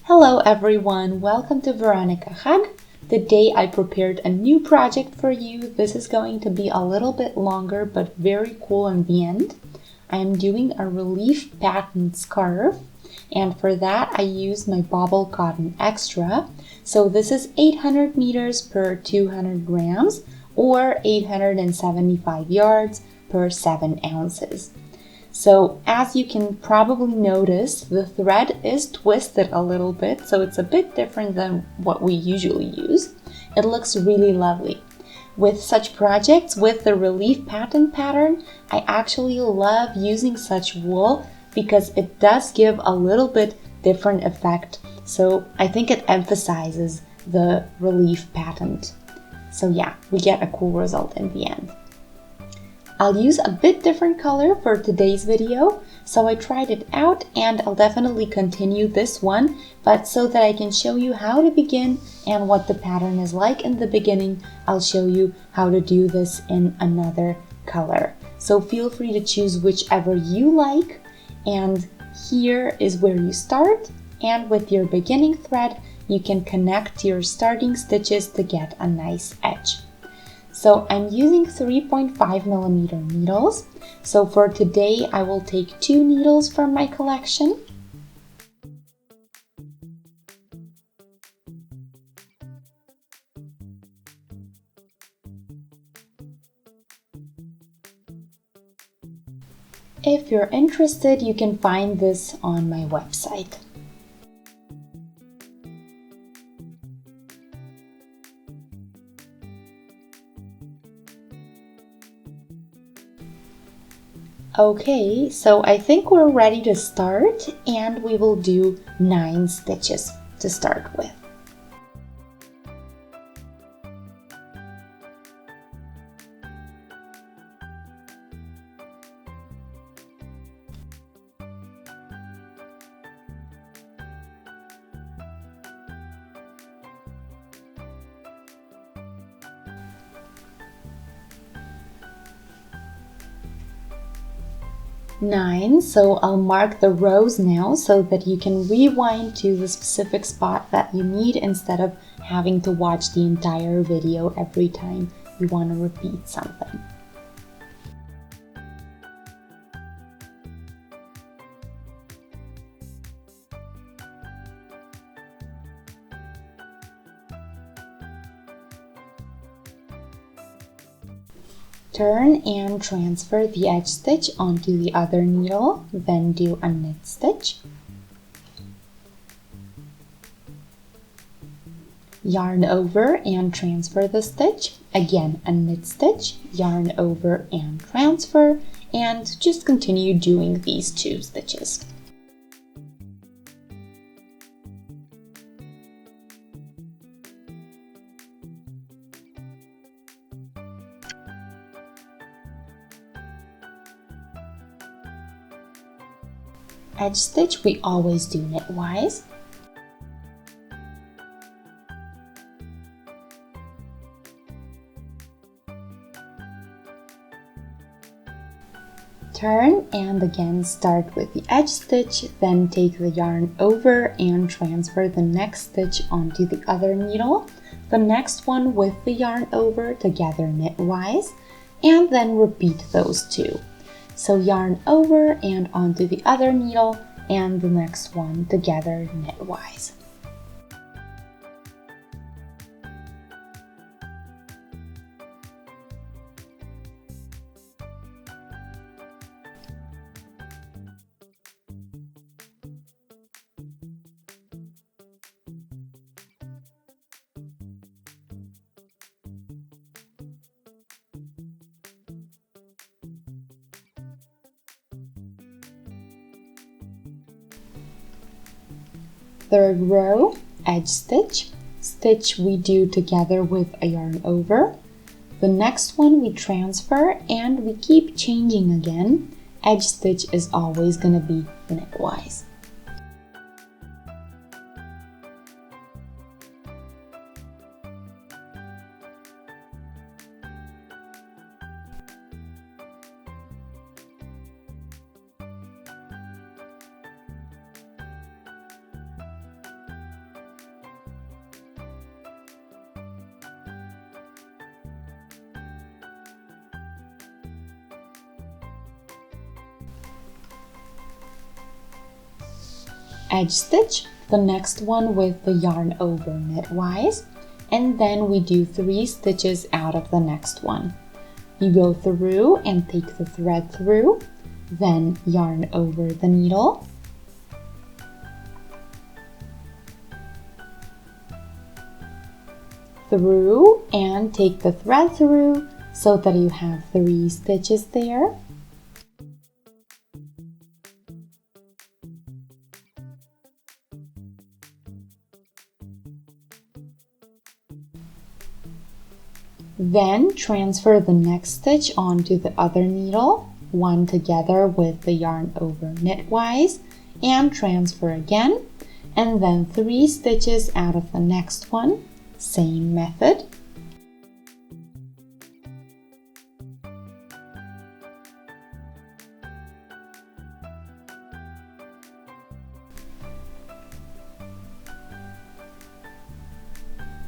Hello everyone, welcome to Veronika Hug. Today I prepared a new project for you. This is going to be a little bit longer but very cool in the end. I am doing a relief pattern scarf, and for that I used my BOBBEL-COTTON Extra. So this is 800 meters per 200 grams or 875 yards per 7 ounces. So as you can probably notice, the thread is twisted a little bit, so it's a bit different than what we usually use. It looks really lovely. With such projects, with the relief pattern, I actually love using such wool because it does give a little bit different effect. So I think it emphasizes the relief pattern. So yeah, we get a cool result in the end. I'll use a bit different color for today's video, so I tried it out and I'll definitely continue this one, but so that I can show you how to begin and what the pattern is like in the beginning, I'll show you how to do this in another color. So feel free to choose whichever you like, and here is where you start, and with your beginning thread, you can connect your starting stitches to get a nice edge. So I'm using 3.5 millimeter needles. So for today, I will take 2 needles from my collection. If you're interested, you can find this on my website. Okay, so I think we're ready to start, and we will do 9 stitches to start with. Nine, so I'll mark the rows now so that you can rewind to the specific spot that you need instead of having to watch the entire video every time you want to repeat something. Turn and transfer the edge stitch onto the other needle, then do a knit stitch. Yarn over and transfer the stitch. Again, a knit stitch, yarn over and transfer, and just continue doing these 2 stitches. Edge stitch we always do knitwise. Turn and again start with the edge stitch, then take the yarn over and transfer the next stitch onto the other needle, the next one with the yarn over together knitwise, and then repeat those 2. So yarn over and onto the other needle and the next one together knitwise. Third row, edge stitch, stitch we do together with a yarn over. The next one we transfer and we keep changing again. Edge stitch is always going to be knitwise. edge stitch the next one with the yarn over knitwise, and then we do 3 stitches out of the next one. You go through and take the thread through, then yarn over the needle, through and take the thread through so that you have 3 stitches there. Then transfer the next stitch onto the other needle, one together with the yarn over knitwise, and transfer again, and then 3 stitches out of the next one, same method.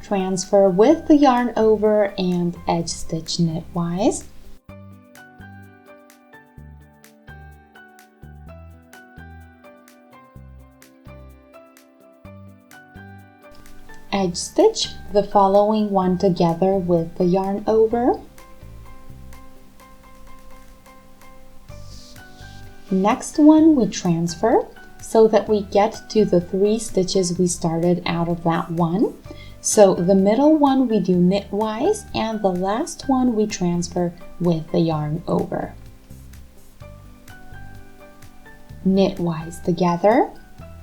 Transfer with the yarn over and edge stitch knitwise. Edge stitch the following one together with the yarn over. Next one we transfer so that we get to the 3 stitches we started out of that one. So the middle one we do knitwise and the last one we transfer with the yarn over. Knitwise together,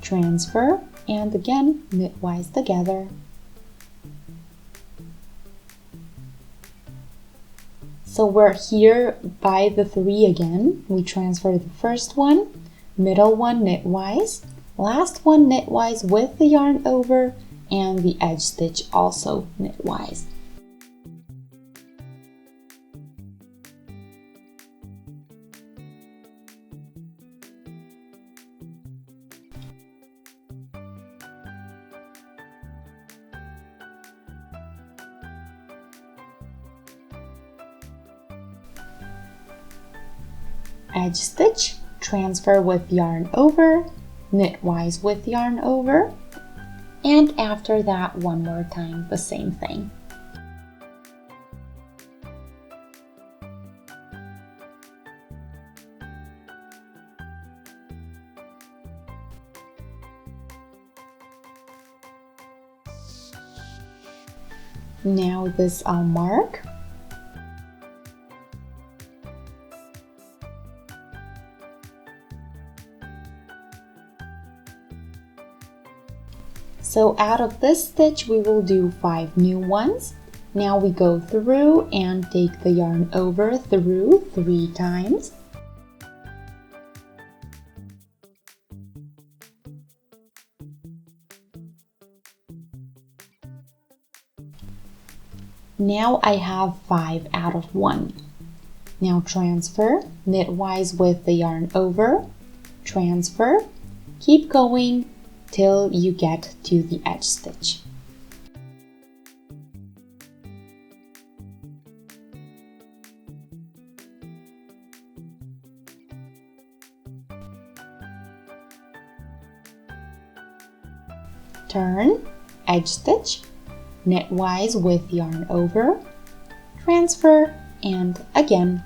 transfer, and again knitwise together. So we're here by the 3 again. We transfer the first one, middle one knitwise, last one knitwise with the yarn over, and the edge stitch also knitwise. Edge stitch, transfer with yarn over, knitwise with yarn over, and after that one more time the same thing. Now this I'll mark. So out of this stitch we will do 5 new ones. Now we go through and take the yarn over through 3 times. Now I have 5 out of 1. Now transfer, knitwise with the yarn over, transfer, keep going till you get to the edge stitch. Turn, edge stitch, knitwise with yarn over, transfer, and again.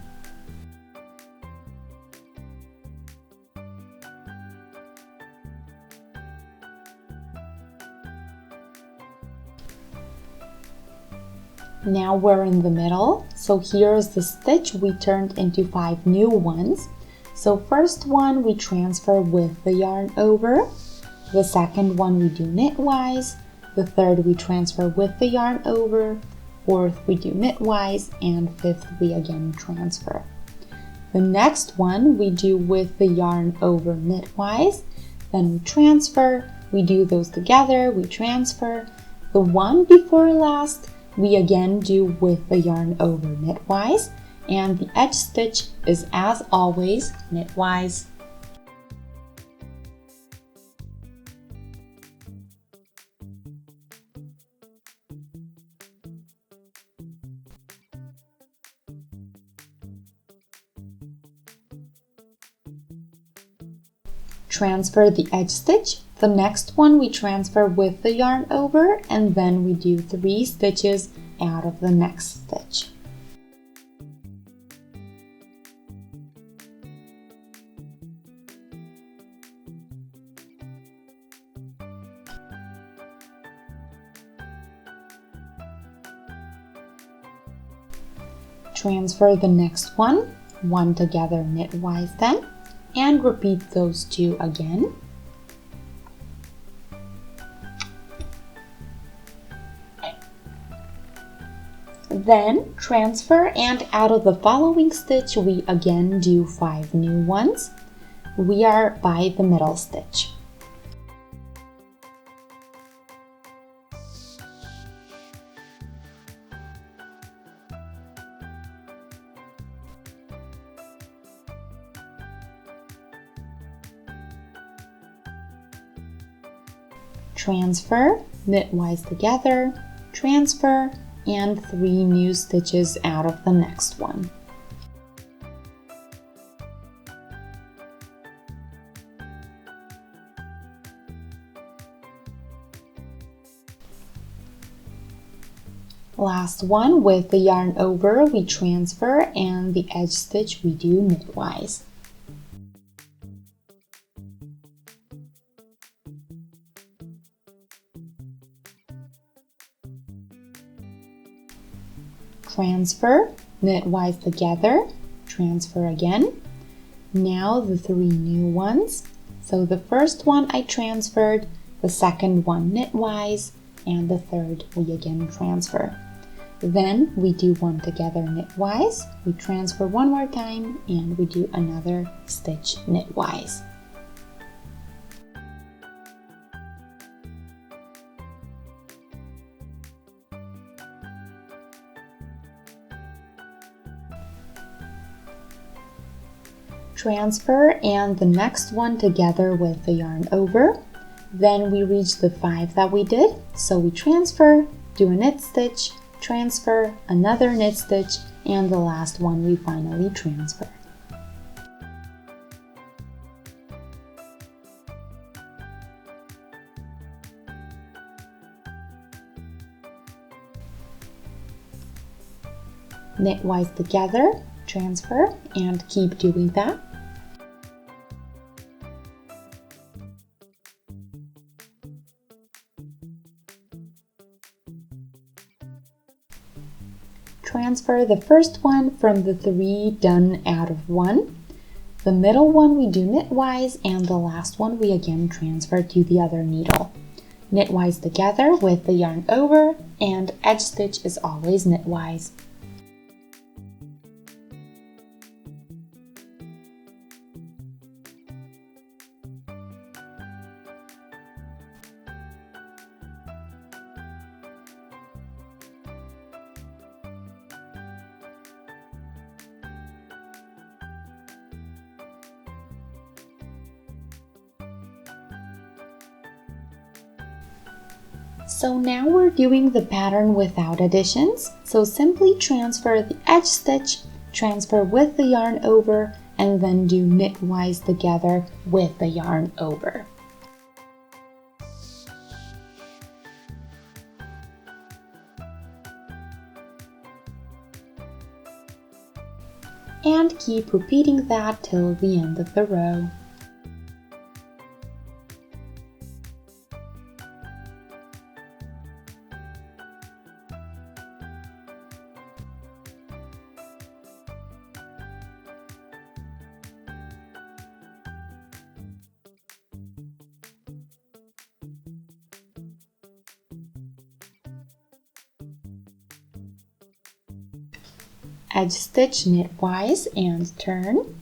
Now we're in the middle, so here's the stitch we turned into 5 new ones. So first one we transfer with the yarn over, the second one we do knitwise, the third we transfer with the yarn over, fourth we do knitwise, and fifth we again transfer. The next one we do with the yarn over knitwise, then we transfer, we do those together, we transfer. The one before last we again do with the yarn over knitwise, and the edge stitch is as always knitwise. Transfer the edge stitch The next one we transfer with the yarn over, and then we do 3 stitches out of the next stitch. Transfer the next one together knitwise then, and repeat those 2 again. Then transfer, and out of the following stitch we again do 5 new ones. We are by the middle stitch. Transfer, knitwise together, transfer, and 3 new stitches out of the next one. Last one, with the yarn over we transfer, and the edge stitch we do knitwise. Transfer, knitwise together, transfer again. Now the 3 new ones. So the first one I transferred, the second one knitwise, and the third we again transfer. Then we do 1 together knitwise, we transfer 1 more time, and we do another stitch knitwise. Transfer, and the next one together with the yarn over. Then we reach the 5 that we did, so we transfer, do a knit stitch, transfer, another knit stitch, and the last one we finally transfer. Knitwise together, transfer, and keep doing that. Transfer the first one from the 3 done out of 1. The middle one we do knitwise, and the last one we again transfer to the other needle. Knitwise together with the yarn over, and edge stitch is always knitwise. So now we're doing the pattern without additions. So simply transfer the edge stitch, transfer with the yarn over, and then do knitwise together with the yarn over. And keep repeating that till the end of the row. Edge stitch knitwise and turn.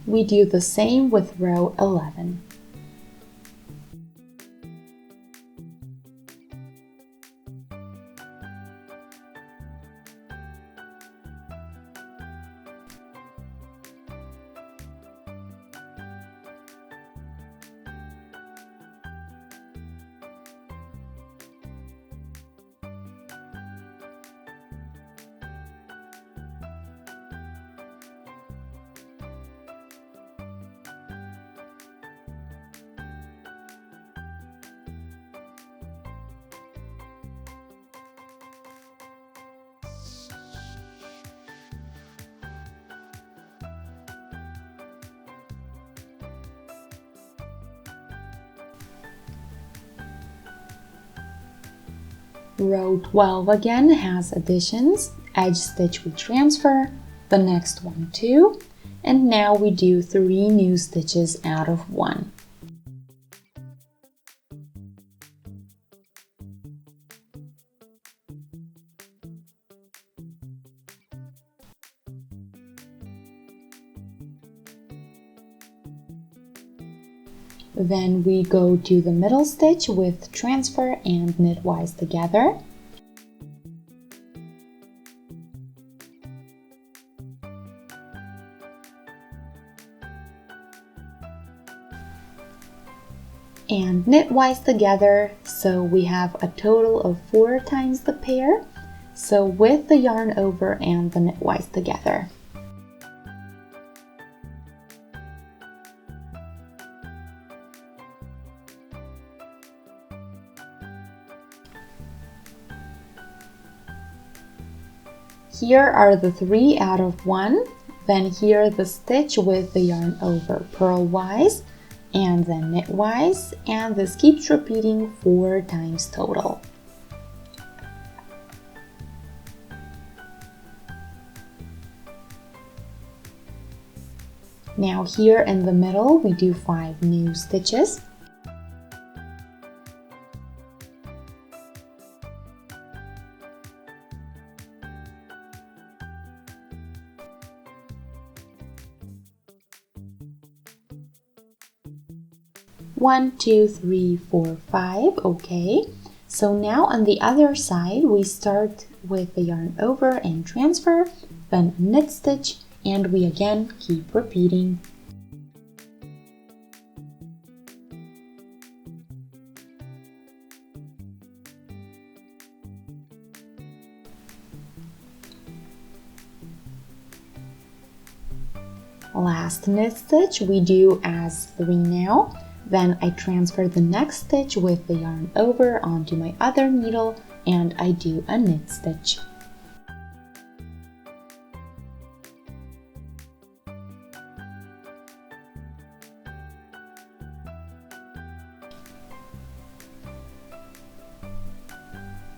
We do the same with row 11. Row 12 again has additions, edge stitch we transfer, the next one 2, and now we do 3 new stitches out of 1. Then we go to the middle stitch with transfer and knitwise together. And knitwise together, so we have a total of 4 times the pair, so with the yarn over and the knitwise together. Here are the 3 out of 1, then here the stitch with the yarn over purlwise, and then knitwise, and this keeps repeating 4 times total. Now here in the middle we do 5 new stitches. One, 2, 3, 4, 5. Okay, so now on the other side we start with the yarn over and transfer, then a knit stitch, and we again keep repeating. Last knit stitch we do as 3 now. Then I transfer the next stitch with the yarn over onto my other needle and I do a knit stitch.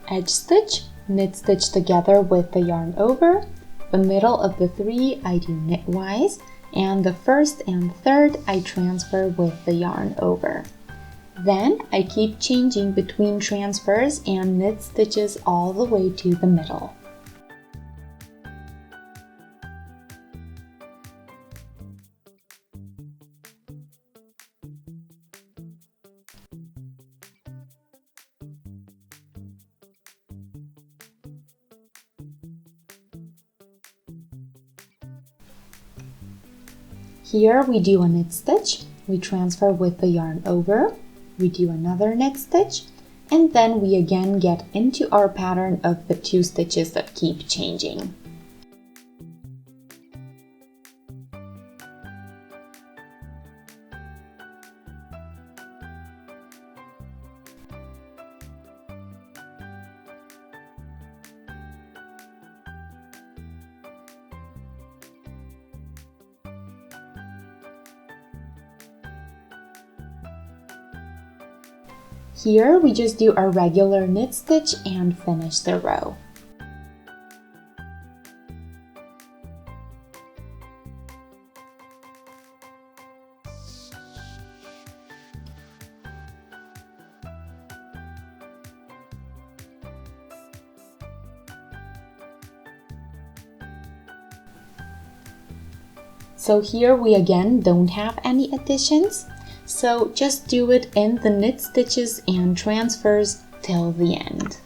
Edge stitch, knit stitch together with the yarn over. The middle of the 3 I do knitwise, and the first and third I transfer with the yarn over. Then I keep changing between transfers and knit stitches all the way to the middle. Here we do a knit stitch, we transfer with the yarn over, we do another knit stitch, and then we again get into our pattern of the 2 stitches that keep changing. Here we just do a regular knit stitch and finish the row. So here we again don't have any additions. So just do it in the knit stitches and transfers till the end.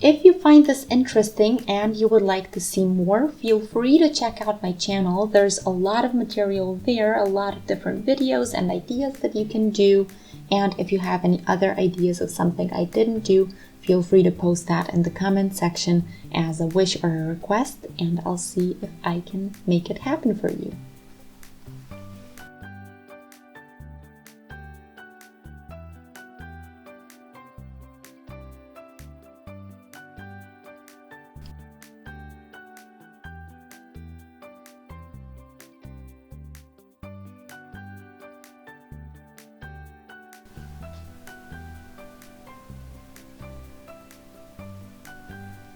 If you find this interesting and you would like to see more, feel free to check out my channel. There's a lot of material there, a lot of different videos and ideas that you can do. And if you have any other ideas of something I didn't do, feel free to post that in the comment section as a wish or a request, and I'll see if I can make it happen for you.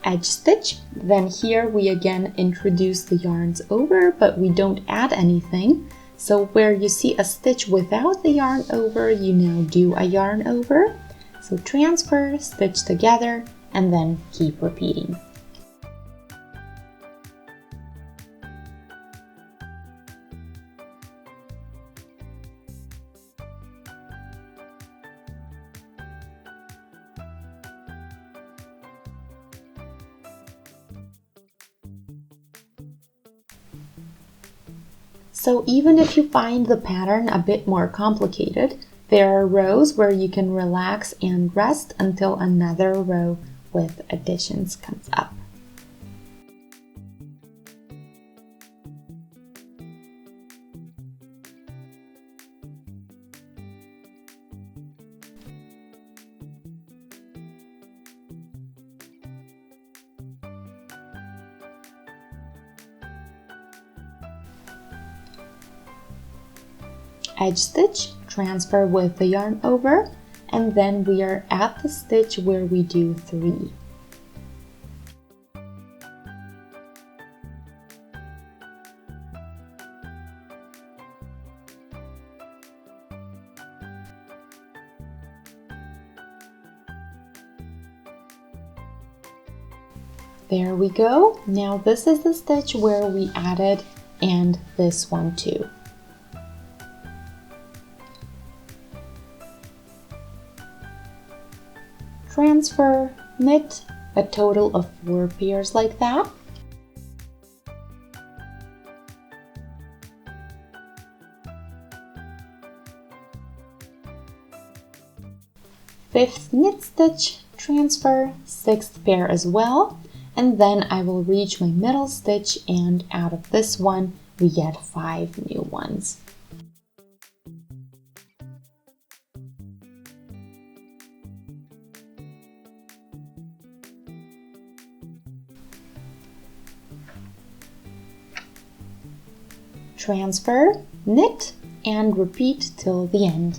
edge stitch. Then here we again introduce the yarns over, but we don't add anything. So where you see a stitch without the yarn over, you now do a yarn over. So transfer, stitch together, and then keep repeating. So even if you find the pattern a bit more complicated, there are rows where you can relax and rest until another row with additions comes up. Edge stitch, transfer with the yarn over, and then we are at the stitch where we do 3. There we go. Now this is the stitch where we added, and this one too. Transfer, knit, a total of 4 pairs like that. Fifth knit stitch, transfer, 6th pair as well, and then I will reach my middle stitch, and out of this one we get 5 new ones. Transfer, knit, and repeat till the end.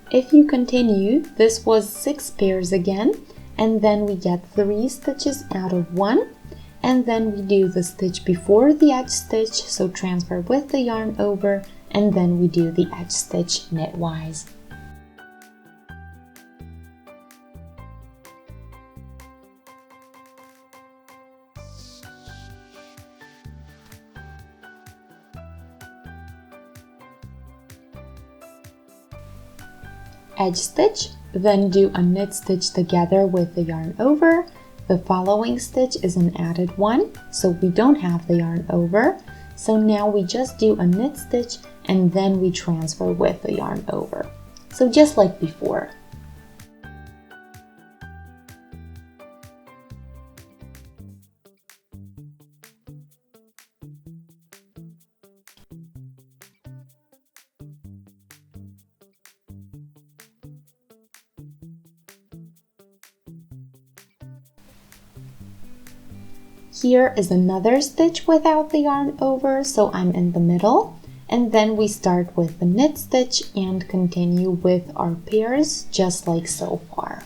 If you continue, this was 6 pairs again, and then we get 3 stitches out of 1, and then we do the stitch before the edge stitch, so transfer with the yarn over, and then we do the edge stitch knitwise. Edge stitch, then do a knit stitch together with the yarn over. The following stitch is an added one, so we don't have the yarn over. So now we just do a knit stitch and then we transfer with the yarn over. So just like before. Here is another stitch without the yarn over, so I'm in the middle. And then we start with the knit stitch and continue with our pairs just like so far.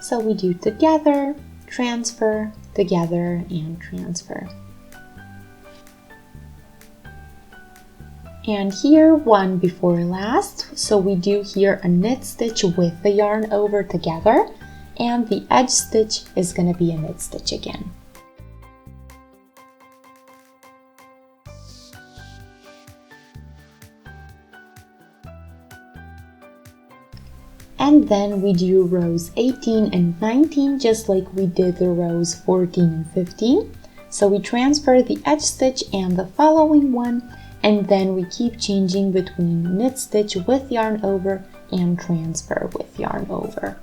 So we do together, transfer, together, and transfer. And here one before last, so we do here a knit stitch with the yarn over together, and the edge stitch is going to be a knit stitch again. And then we do rows 18 and 19 just like we did the rows 14 and 15. So we transfer the edge stitch and the following one, and then we keep changing between knit stitch with yarn over and transfer with yarn over.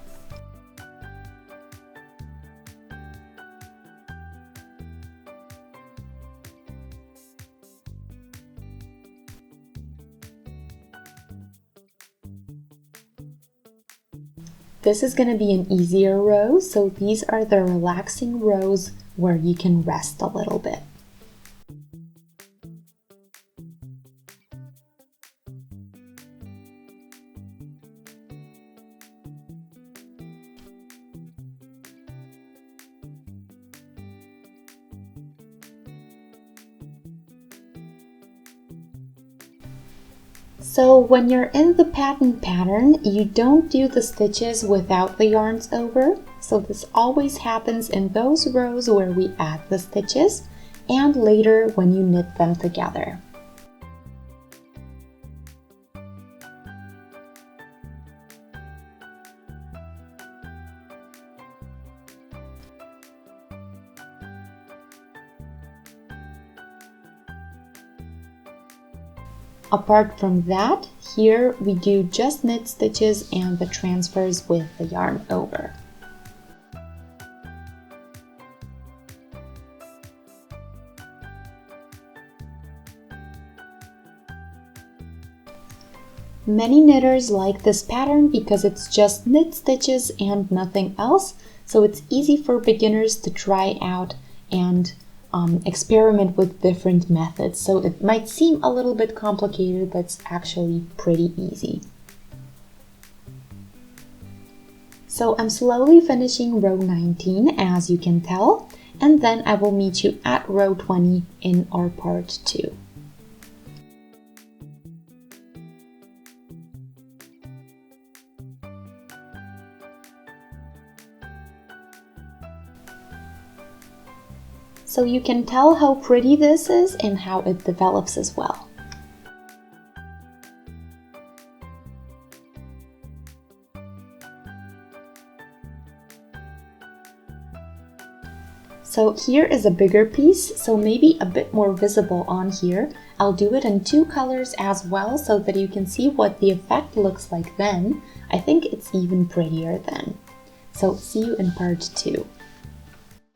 this is going to be an easier row, so these are the relaxing rows where you can rest a little bit. So when you're in the pattern, you don't do the stitches without the yarns over. So this always happens in those rows where we add the stitches and later when you knit them together. Apart from that, here we do just knit stitches and the transfers with the yarn over. Many knitters like this pattern because it's just knit stitches and nothing else, so it's easy for beginners to try out and experiment with different methods. So it might seem a little bit complicated, but it's actually pretty easy. So I'm slowly finishing row 19, as you can tell, and then I will meet you at row 20 in our part 2. So you can tell how pretty this is and how it develops as well. So here is a bigger piece, so maybe a bit more visible on here. I'll do it in 2 colors as well so that you can see what the effect looks like then. I think it's even prettier then. So see you in part 2.